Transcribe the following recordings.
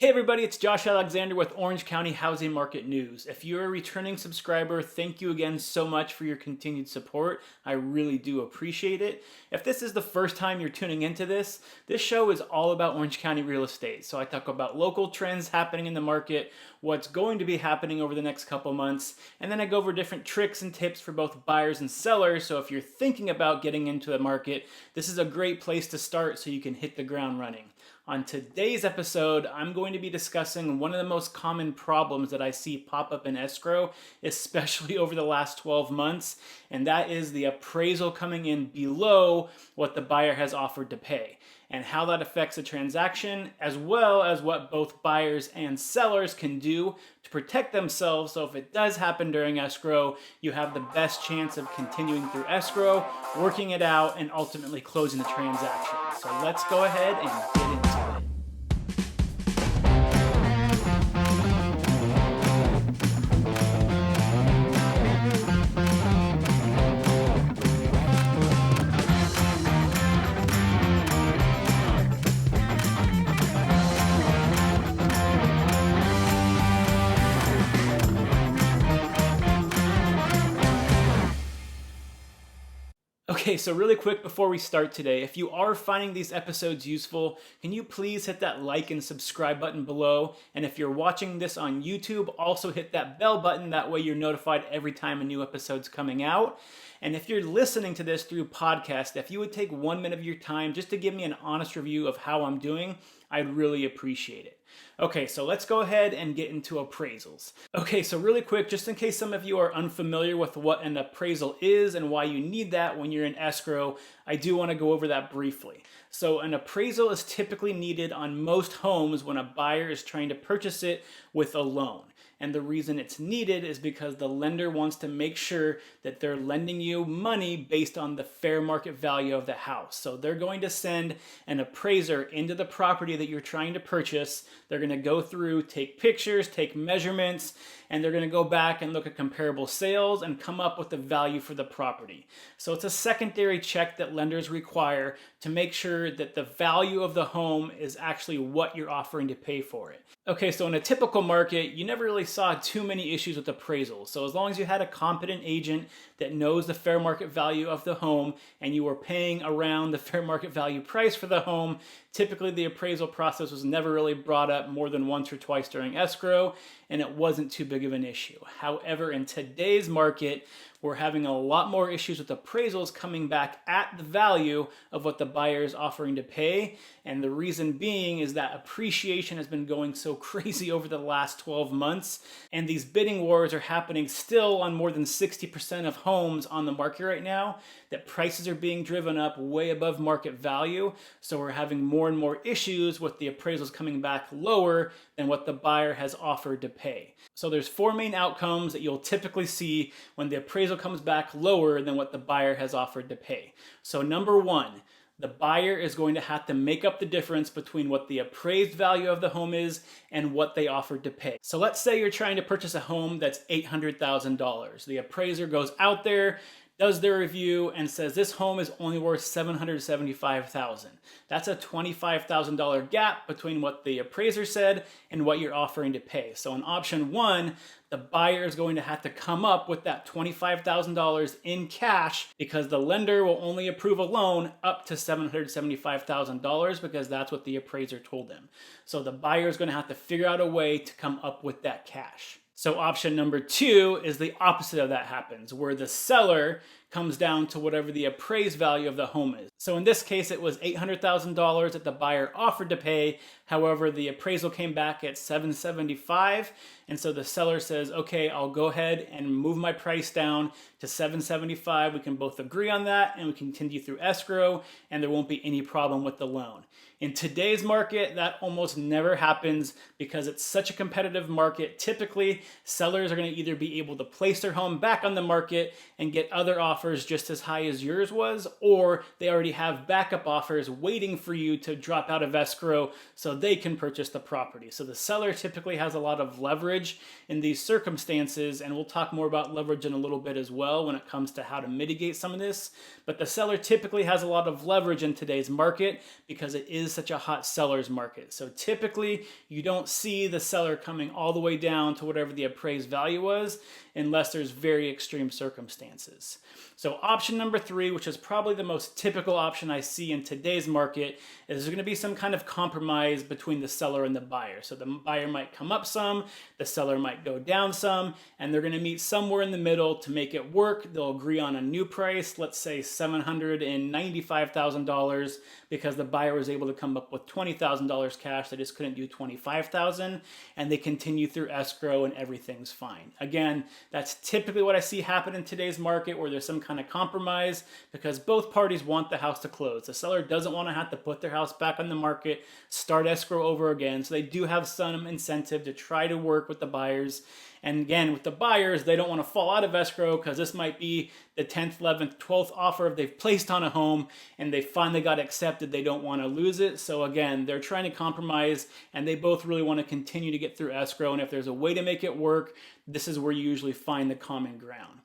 Hey everybody, it's Josh Alexander with Orange County Housing Market News. If you're a returning subscriber, thank you again so much for your continued support. I really do appreciate it. If this is the first time you're tuning into this show is all about Orange County real estate. So I talk about local trends happening in the market, what's going to be happening over the next couple months, and then I go over different tricks and tips for both buyers and sellers. So if you're thinking about getting into the market, this is a great place to start so you can hit the ground running. On today's episode, I'm going to be discussing one of the most common problems that I see pop up in escrow, especially over the last 12 months, and that is the appraisal coming in below what the buyer has offered to pay, and how that affects the transaction, as well as what both buyers and sellers can do to protect themselves. So if it does happen during escrow, you have the best chance of continuing through escrow, working it out, and ultimately closing the transaction. So let's go ahead and get into it. Okay, so really quick before we start today, if you are finding these episodes useful, can you please hit that like and subscribe button below? And if you're watching this on YouTube, also hit that bell button. That way you're notified every time a new episode's coming out. And if you're listening to this through podcast, if you would take 1 minute of your time just to give me an honest review of how I'm doing, I'd really appreciate it. Okay, so let's go ahead and get into appraisals. Okay, so really quick, just in case some of you are unfamiliar with what an appraisal is and why you need that when you're in escrow, I do want to go over that briefly. So an appraisal is typically needed on most homes when a buyer is trying to purchase it with a loan. And the reason it's needed is because the lender wants to make sure that they're lending you money based on the fair market value of the house. So they're going to send an appraiser into the property that you're trying to purchase. They're going to go through, take pictures, take measurements, and they're going to go back and look at comparable sales and come up with the value for the property. So it's a secondary check that lenders require to make sure that the value of the home is actually what you're offering to pay for it. Okay, so in a typical market, you never really saw too many issues with appraisals. So as long as you had a competent agent that knows the fair market value of the home and you were paying around the fair market value price for the home, typically the appraisal process was never really brought up more than once or twice during escrow, and it wasn't too big of an issue. However, in today's market, we're having a lot more issues with appraisals coming back at the value of what the buyer is offering to pay. And the reason being is that appreciation has been going so crazy over the last 12 months. And these bidding wars are happening still on more than 60% of homes on the market right now, that prices are being driven up way above market value. So we're having more and more issues with the appraisals coming back lower than what the buyer has offered to pay. So there's four main outcomes that you'll typically see when the appraisal comes back lower than what the buyer has offered to pay. So number one, the buyer is going to have to make up the difference between what the appraised value of the home is and what they offered to pay. So let's say you're trying to purchase a home that's $800,000. The appraiser goes out there, does their review, and says this home is only worth $775,000. That's a $25,000 gap between what the appraiser said and what you're offering to pay. So in option one, the buyer is going to have to come up with that $25,000 in cash because the lender will only approve a loan up to $775,000 because that's what the appraiser told them. So the buyer is going to have to figure out a way to come up with that cash. So option number two is the opposite of that happens, where the seller comes down to whatever the appraised value of the home is. So in this case, it was $800,000 that the buyer offered to pay. However, the appraisal came back at $775,000. And so the seller says, okay, I'll go ahead and move my price down to $775,000. We can both agree on that and we continue through escrow and there won't be any problem with the loan. In today's market, that almost never happens because it's such a competitive market. Typically, sellers are going to either be able to place their home back on the market and get other offers just as high as yours was, or they already already have backup offers waiting for you to drop out of escrow so they can purchase the property. So the seller typically has a lot of leverage in these circumstances, and we'll talk more about leverage in a little bit as well when it comes to how to mitigate some of this. But the seller typically has a lot of leverage in today's market because it is such a hot seller's market. So typically you don't see the seller coming all the way down to whatever the appraised value was unless there's very extreme circumstances. So option number 3, which is probably the most typical option I see in today's market, is there's going to be some kind of compromise between the seller and the buyer. So the buyer might come up some, the seller might go down some, and they're going to meet somewhere in the middle to make it work. They'll agree on a new price, let's say $795,000, because the buyer was able to come up with $20,000 cash. They just couldn't do $25,000, and they continue through escrow and everything's fine. Again, that's typically what I see happen in today's market, where there's some kind of compromise because both parties want the house to close. The seller doesn't want to have to put their house back on the market, start escrow over again. So they do have some incentive to try to work with the buyers. And again, with the buyers, they don't want to fall out of escrow because this might be the 10th, 11th, 12th offer they've placed on a home and they finally got accepted. They don't want to lose it. So again, they're trying to compromise and they both really want to continue to get through escrow. And if there's a way to make it work, this is where you usually find the common ground.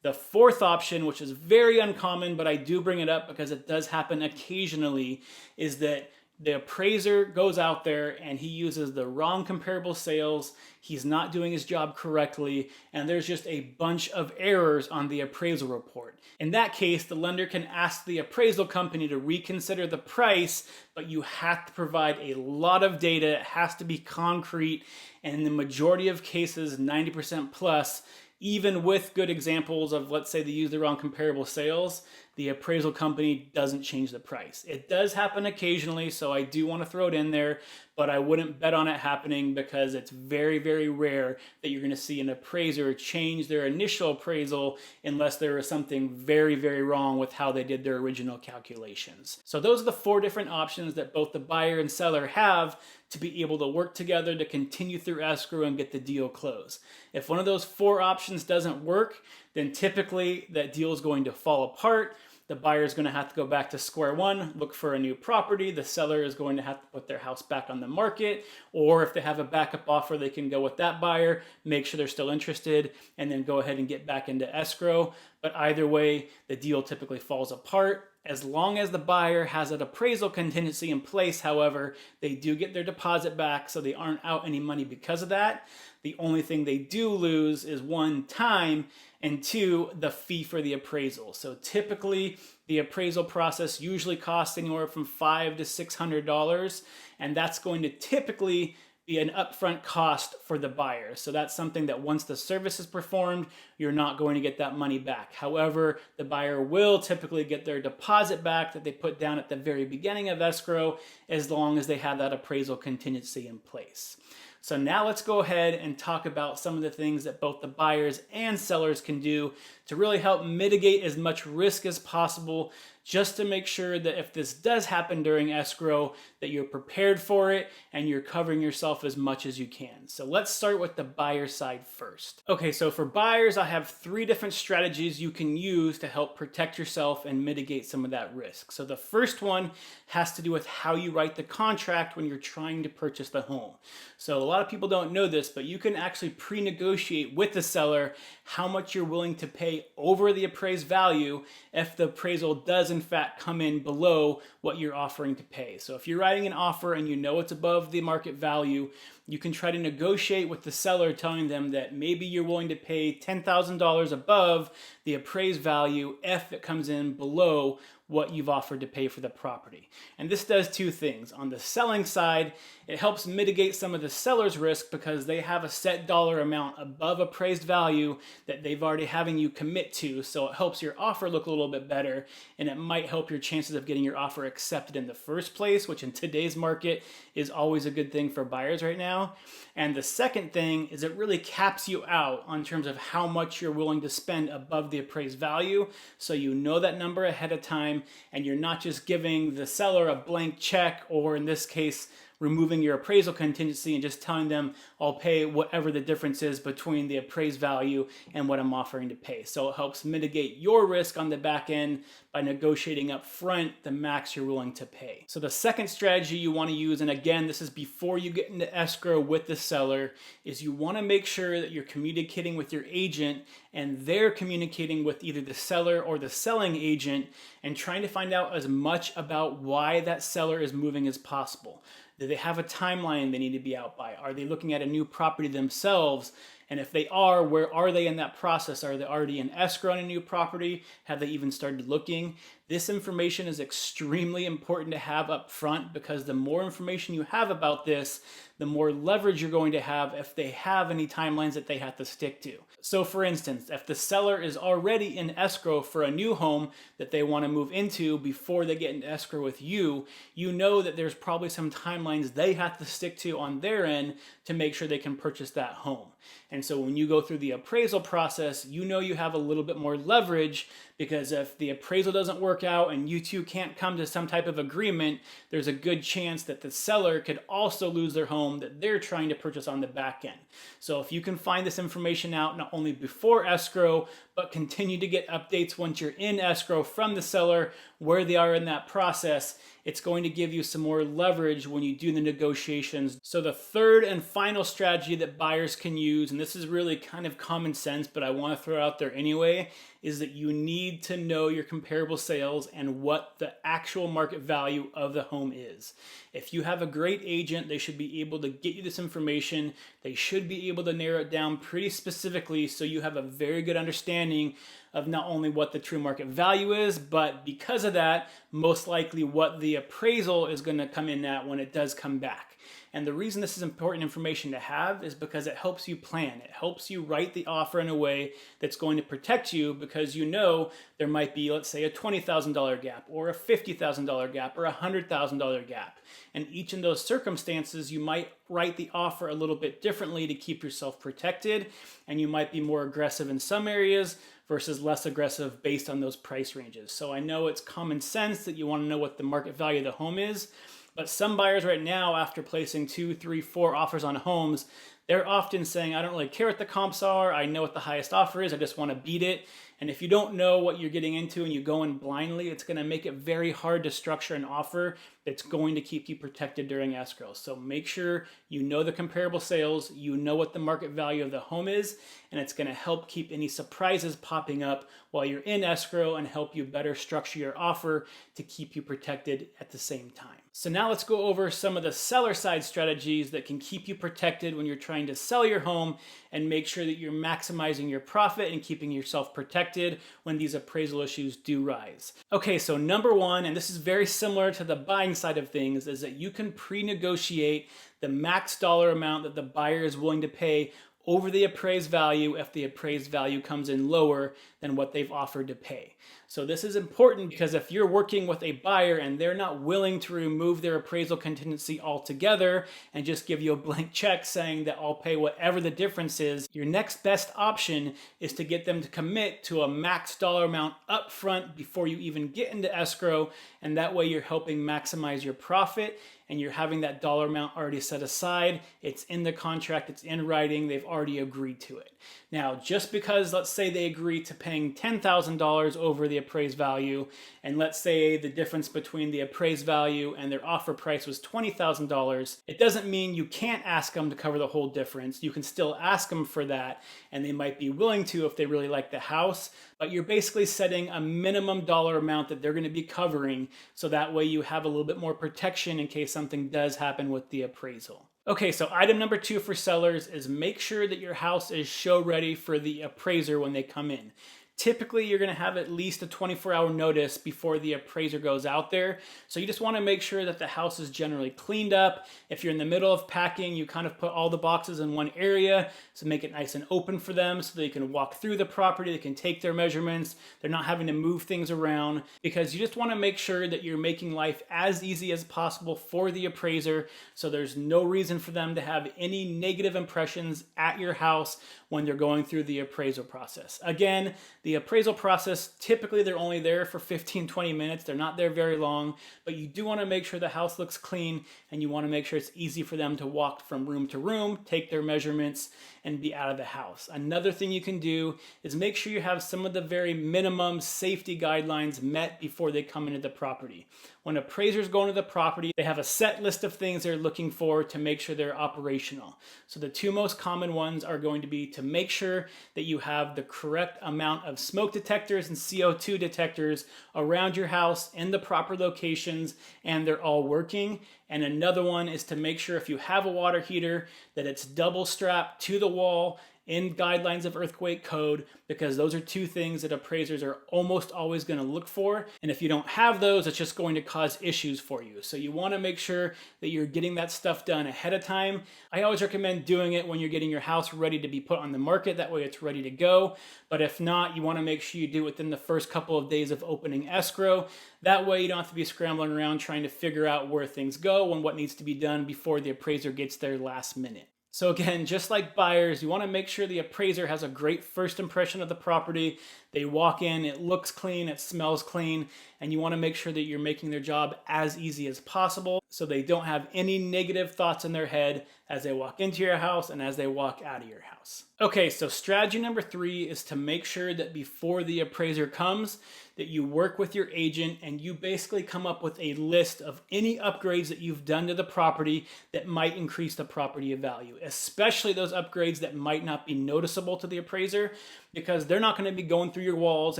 The 4th option, which is very uncommon, but I do bring it up because it does happen occasionally, is that the appraiser goes out there and he uses the wrong comparable sales. He's not doing his job correctly, and there's just a bunch of errors on the appraisal report. In that case, the lender can ask the appraisal company to reconsider the price, but you have to provide a lot of data. It has to be concrete, and in the majority of cases, 90% plus, even with good examples of, let's say, they use the wrong comparable sales, the appraisal company doesn't change the price. It does happen occasionally, so I do want to throw it in there, but I wouldn't bet on it happening because it's very, very rare that you're going to see an appraiser change their initial appraisal unless there is something very, very wrong with how they did their original calculations. So those are the 4 different options that both the buyer and seller have to be able to work together to continue through escrow and get the deal closed. If one of those 4 options doesn't work, then typically that deal is going to fall apart. The buyer is going to have to go back to square one, look for a new property. The seller is going to have to put their house back on the market, or if they have a backup offer, they can go with that buyer, make sure they're still interested, and then go ahead and get back into escrow. But either way, the deal typically falls apart. As long as the buyer has an appraisal contingency in place, however, they do get their deposit back, so they aren't out any money because of that. The only thing they do lose is 1, time, and 2, the fee for the appraisal. So typically, the appraisal process usually costs anywhere from $500 to $600, and that's going to typically be an upfront cost for the buyer. So that's something that once the service is performed, you're not going to get that money back. However, the buyer will typically get their deposit back that they put down at the very beginning of escrow, as long as they have that appraisal contingency in place. So now let's go ahead and talk about some of the things that both the buyers and sellers can do to really help mitigate as much risk as possible, just to make sure that if this does happen during escrow, that you're prepared for it and you're covering yourself as much as you can. So let's start with the buyer side first. Okay, so for buyers, I have 3 different strategies you can use to help protect yourself and mitigate some of that risk. So the first one has to do with how you write the contract when you're trying to purchase the home. So a lot of people don't know this, but you can actually pre-negotiate with the seller how much you're willing to pay over the appraised value if the appraisal does in fact come in below what you're offering to pay. So if you're writing an offer and you know it's above the market value, you can try to negotiate with the seller, telling them that maybe you're willing to pay $10,000 above the appraised value if it comes in below what you've offered to pay for the property. And this does 2 things. On the selling side, it helps mitigate some of the seller's risk because they have a set dollar amount above appraised value that they've already having you commit to. So it helps your offer look a little bit better, and it might help your chances of getting your offer accepted in the first place, which in today's market is always a good thing for buyers right now. And the second thing is it really caps you out on terms of how much you're willing to spend above the appraised value. So you know that number ahead of time, and you're not just giving the seller a blank check, or in this case, removing your appraisal contingency and just telling them I'll pay whatever the difference is between the appraised value and what I'm offering to pay. So it helps mitigate your risk on the back end by negotiating up front the max you're willing to pay. So the second strategy you want to use, and again, this is before you get into escrow with the seller, is you want to make sure that you're communicating with your agent and they're communicating with either the seller or the selling agent and trying to find out as much about why that seller is moving as possible. Do they have a timeline they need to be out by? Are they looking at a new property themselves? And if they are, where are they in that process? Are they already in escrow on a new property? Have they even started looking? This information is extremely important to have up front, because the more information you have about this, the more leverage you're going to have if they have any timelines that they have to stick to. So for instance, if the seller is already in escrow for a new home that they want to move into before they get into escrow with you, you know that there's probably some timelines they have to stick to on their end to make sure they can purchase that home. And so when you go through the appraisal process, you know you have a little bit more leverage, because if the appraisal doesn't work out and you two can't come to some type of agreement, there's a good chance that the seller could also lose their home that they're trying to purchase on the back end. So if you can find this information out not only before escrow, but continue to get updates once you're in escrow from the seller, where they are in that process, it's going to give you some more leverage when you do the negotiations. So the third and final strategy that buyers can use, and this is really kind of common sense, but I want to throw it out there anyway, is that you need to know your comparable sales and what the actual market value of the home is. If you have a great agent, they should be able to get you this information. They should be able to narrow it down pretty specifically so you have a very good understanding of not only what the true market value is, but because of that, most likely what the appraisal is going to come in at when it does come back. And the reason this is important information to have is because it helps you plan. It helps you write the offer in a way that's going to protect you, because you know there might be, let's say, a $20,000 gap or a $50,000 gap or a $100,000 gap. And each of those circumstances, you might write the offer a little bit differently to keep yourself protected, and you might be more aggressive in some areas versus less aggressive based on those price ranges. So I know it's common sense that you want to know what the market value of the home is, but some buyers right now, after placing 2, 3, 4 offers on homes, they're often saying, I don't really care what the comps are, I know what the highest offer is, I just want to beat it. And if you don't know what you're getting into and you go in blindly, it's going to make it very hard to structure an offer that's going to keep you protected during escrow. So make sure you know the comparable sales, you know what the market value of the home is, and it's going to help keep any surprises popping up while you're in escrow and help you better structure your offer to keep you protected at the same time. So now let's go over some of the seller side strategies that can keep you protected when you're trying to sell your home and make sure that you're maximizing your profit and keeping yourself protected when these appraisal issues do rise. Okay, so number one, and this is very similar to the buying side of things, is that you can pre-negotiate the max dollar amount that the buyer is willing to pay over the appraised value if the appraised value comes in lower than what they've offered to pay. So this is important because if you're working with a buyer and they're not willing to remove their appraisal contingency altogether and just give you a blank check saying that I'll pay whatever the difference is, your next best option is to get them to commit to a max dollar amount up front before you even get into escrow, and that way you're helping maximize your profit and you're having that dollar amount already set aside. It's in the contract, it's in writing, they've already agreed to it. Now, just because, let's say they agree to paying $10,000 over the appraised value, and let's say the difference between the appraised value and their offer price was $20,000, it doesn't mean you can't ask them to cover the whole difference. You can still ask them for that, and they might be willing to if they really like the house, but you're basically setting a minimum dollar amount that they're going to be covering, so that way you have a little bit more protection in case something does happen with the appraisal. Okay, so item number 2 for sellers is make sure that your house is show ready for the appraiser when they come in. Typically, you're going to have at least a 24-hour notice before the appraiser goes out there. So you just want to make sure that the house is generally cleaned up. If you're in the middle of packing, you kind of put all the boxes in one area, so make it nice and open for them so they can walk through the property, they can take their measurements, they're not having to move things around, because you just want to make sure that you're making life as easy as possible for the appraiser, so there's no reason for them to have any negative impressions at your house when they're going through the appraisal process. Again, the The appraisal process, typically they're only there for 15-20 minutes. They're not there very long, but you do want to make sure the house looks clean, and you want to make sure it's easy for them to walk from room to room, take their measurements, and be out of the house. Another thing you can do is make sure you have some of the very minimum safety guidelines met before they come into the property. When appraisers go into the property, they have a set list of things they're looking for to make sure they're operational. So the two most common ones are going to be to make sure that you have the correct amount of smoke detectors and CO2 detectors around your house in the proper locations, and they're all working. And another one is to make sure if you have a water heater that it's double strapped to the wall in guidelines of earthquake code, because those are two things that appraisers are almost always going to look for. And if you don't have those, it's just going to cause issues for you. So you want to make sure that you're getting that stuff done ahead of time. I always recommend doing it when you're getting your house ready to be put on the market. That way it's ready to go. But if not, you want to make sure you do it within the first couple of days of opening escrow. That way you don't have to be scrambling around trying to figure out where things go and what needs to be done before the appraiser gets there last minute. So again, just like buyers, you want to make sure the appraiser has a great first impression of the property. They walk in, it looks clean, it smells clean, and you want to make sure that you're making their job as easy as possible so they don't have any negative thoughts in their head as they walk into your house and as they walk out of your house. Okay, so strategy number 3 is to make sure that before the appraiser comes, that you work with your agent and you basically come up with a list of any upgrades that you've done to the property that might increase the property value, especially those upgrades that might not be noticeable to the appraiser, because they're not going to be going through your walls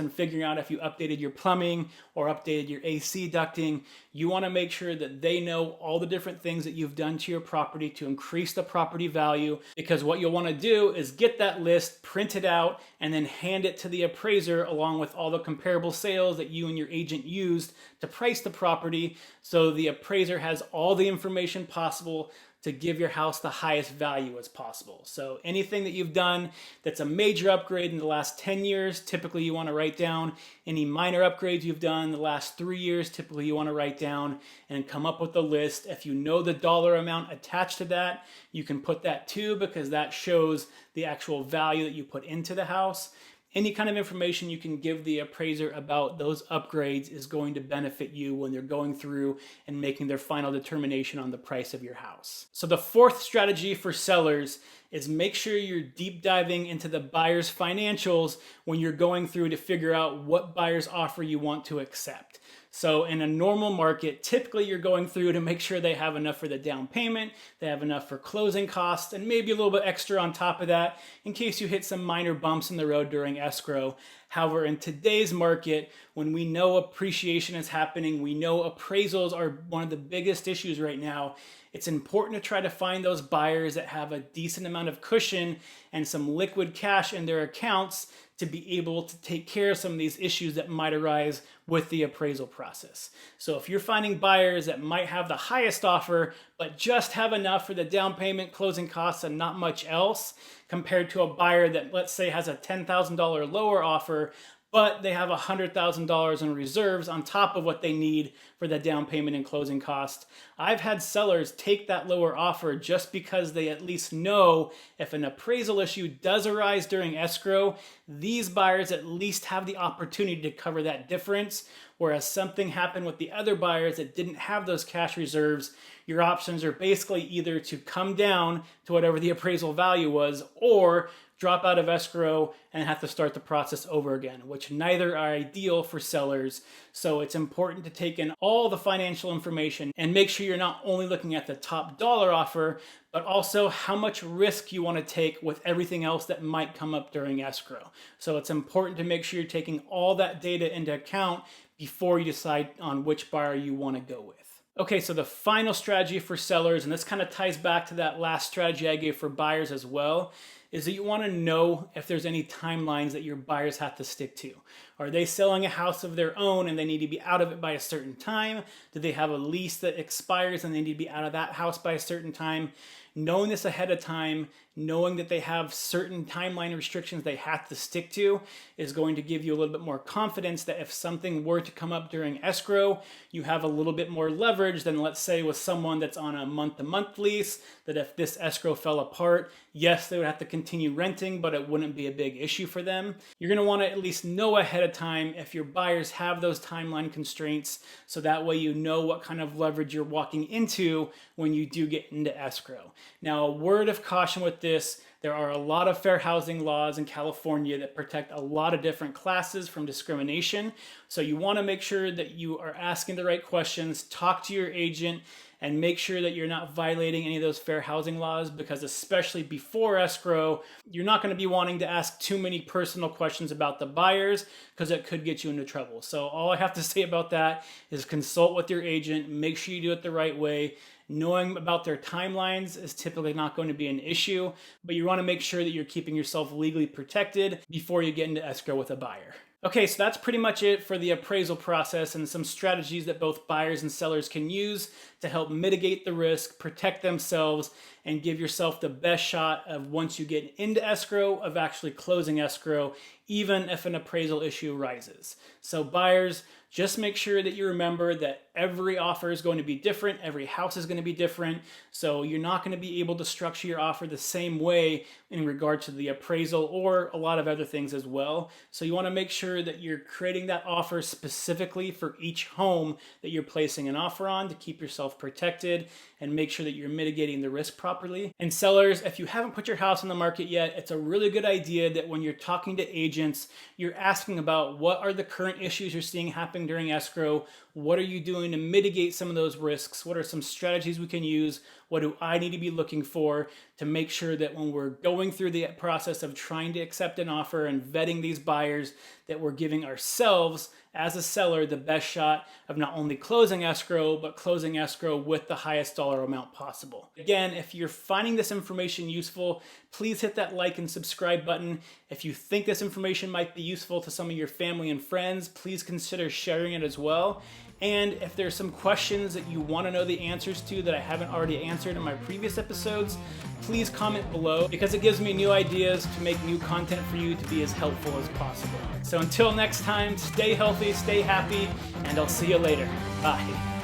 and figuring out if you updated your plumbing or updated your AC ducting. You want to make sure that they know all the different things that you've done to your property to increase the property value, because what you'll want to do is get that list printed out and then hand it to the appraiser along with all the comparable sales that you and your agent used to price the property, so the appraiser has all the information possible to give your house the highest value as possible. So anything that you've done that's a major upgrade in the last 10 years, typically you want to write down. Any minor upgrades you've done in the last 3 years, typically you want to write down and come up with a list. If you know the dollar amount attached to that, you can put that too, because that shows the actual value that you put into the house. Any kind of information you can give the appraiser about those upgrades is going to benefit you when they're going through and making their final determination on the price of your house. So the fourth strategy for sellers is make sure you're deep diving into the buyer's financials when you're going through to figure out what buyer's offer you want to accept. So in a normal market, typically you're going through to make sure they have enough for the down payment, they have enough for closing costs, and maybe a little bit extra on top of that in case you hit some minor bumps in the road during escrow. However, in today's market, when we know appreciation is happening, we know appraisals are one of the biggest issues right now, it's important to try to find those buyers that have a decent amount of cushion and some liquid cash in their accounts to be able to take care of some of these issues that might arise with the appraisal process. So if you're finding buyers that might have the highest offer, but just have enough for the down payment, closing costs, and not much else, compared to a buyer that, let's say, has a $10,000 lower offer, but they have $100,000 in reserves on top of what they need for the down payment and closing cost. I've had sellers take that lower offer just because they at least know if an appraisal issue does arise during escrow, these buyers at least have the opportunity to cover that difference, whereas something happened with the other buyers that didn't have those cash reserves. Your options are basically either to come down to whatever the appraisal value was, or drop out of escrow and have to start the process over again, which neither are ideal for sellers. So it's important to take in all the financial information and make sure you're not only looking at the top dollar offer, but also how much risk you want to take with everything else that might come up during escrow. So it's important to make sure you're taking all that data into account before you decide on which buyer you want to go with. Okay, so the final strategy for sellers, and this kind of ties back to that last strategy I gave for buyers as well, is that you want to know if there's any timelines that your buyers have to stick to. Are they selling a house of their own and they need to be out of it by a certain time? Do they have a lease that expires and they need to be out of that house by a certain time? Knowing this ahead of time, knowing that they have certain timeline restrictions they have to stick to, is going to give you a little bit more confidence that if something were to come up during escrow, you have a little bit more leverage than, let's say, with someone that's on a month-to-month lease, that if this escrow fell apart, yes, they would have to continue renting, but it wouldn't be a big issue for them. You're going to want to at least know ahead of time if your buyers have those timeline constraints, so that way you know what kind of leverage you're walking into when you do get into escrow. Now, a word of caution with this: there are a lot of fair housing laws in California that protect a lot of different classes from discrimination. So you want to make sure that you are asking the right questions, talk to your agent, and make sure that you're not violating any of those fair housing laws, because especially before escrow, you're not going to be wanting to ask too many personal questions about the buyers, because it could get you into trouble. So all I have to say about that is consult with your agent, make sure you do it the right way. Knowing about their timelines is typically not going to be an issue, but you want to make sure that you're keeping yourself legally protected before you get into escrow with a buyer. Okay, so that's pretty much it for the appraisal process and some strategies that both buyers and sellers can use to help mitigate the risk, protect themselves, and give yourself the best shot of, once you get into escrow, of actually closing escrow, even if an appraisal issue arises. So buyers, just make sure that you remember that every offer is going to be different, every house is going to be different, so you're not going to be able to structure your offer the same way in regard to the appraisal or a lot of other things as well. So you want to make sure that you're creating that offer specifically for each home that you're placing an offer on, to keep yourself protected and make sure that you're mitigating the risk properly. And sellers, if you haven't put your house on the market yet, it's a really good idea that when you're talking to agents, you're asking about what are the current issues you're seeing happening during escrow. What are you doing to mitigate some of those risks? What are some strategies we can use? What do I need to be looking for to make sure that when we're going through the process of trying to accept an offer and vetting these buyers, that we're giving ourselves as a seller the best shot of not only closing escrow, but closing escrow with the highest dollar amount possible. Again, if you're finding this information useful, please hit that like and subscribe button. If you think this information might be useful to some of your family and friends, please consider sharing it as well. And if there's some questions that you want to know the answers to that I haven't already answered in my previous episodes, please comment below, because it gives me new ideas to make new content for you to be as helpful as possible. So until next time, stay healthy, stay happy, and I'll see you later. Bye.